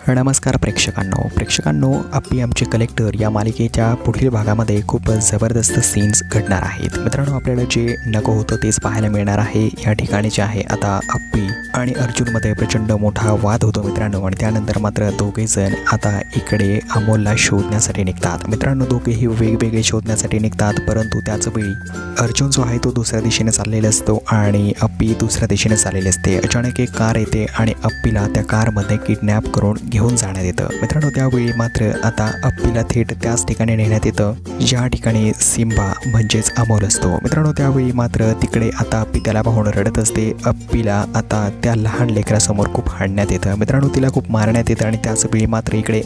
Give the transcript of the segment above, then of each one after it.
नमस्कार प्रेक्षकांनो अप्पी आमचे कलेक्टर या मालिकेच्या पुढील भागामध्ये खूप जबरदस्त सीन्स घडणार आहेत। मित्रांनो, आपल्याला जे नको होतं तेच पाहायला मिळणार आहे। या ठिकाणी जे आहे आता अप्पी आणि अर्जुनमध्ये प्रचंड मोठा वाद होतो मित्रांनो, आणि त्यानंतर मात्र दोघे जण आता इकडे अमोलला शोधण्यासाठी निघतात। मित्रांनो, दोघेही वेगवेगळे शोधण्यासाठी निघतात, परंतु त्याच वेळी अर्जुन जो आहे तो दुसऱ्या दिशेने चाललेला असतो आणि अप्पी दुसऱ्या दिशेने चाललेली असते। अचानक एक कार येते आणि अप्पीला त्या कारमध्ये किडनॅप करून घेऊन जाण्यात येतं। मित्रांनो, त्यावेळी मात्र आता अप्पीला थेट त्याच ठिकाणी नेण्यात येतं ज्या ठिकाणी सिम्बा म्हणजेच अमोल असतो। मित्रांनो, त्यावेळी मात्र तिकडे आता अप्पी त्याला पाहून रडत असते। अप्पीला आता त्या लहान लेकरासमोर खूप हाणण्यात येतं। मित्रांनो, तिला खूप मारण्यात येतं आणि त्याच वेळी मात्र इकडे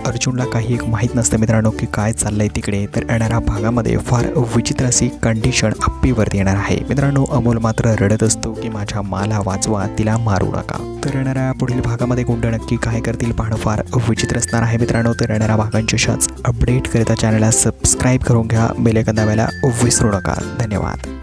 अर्जुनला काही एक माहीत नसतं मित्रांनो की काय चाललंय तिकडे। तर येणाऱ्या भागामध्ये फार विचित्र अशी कंडिशन अप्पीवरती येणार आहे। मित्रांनो, अमोल मात्र रडत असतो की माझ्या माला वाचवा, तिला मारू नका। तर येणाऱ्या पुढील भागामध्ये गुंड नक्की काय करतील पाहणं फार विचित्र असणार आहे मित्रांनो। तर येणाऱ्या भागांची अशाच अपडेट करता चॅनलला सबस्क्राईब करून घ्या, बेल आयकॉन दाबायला विसरू नका। धन्यवाद।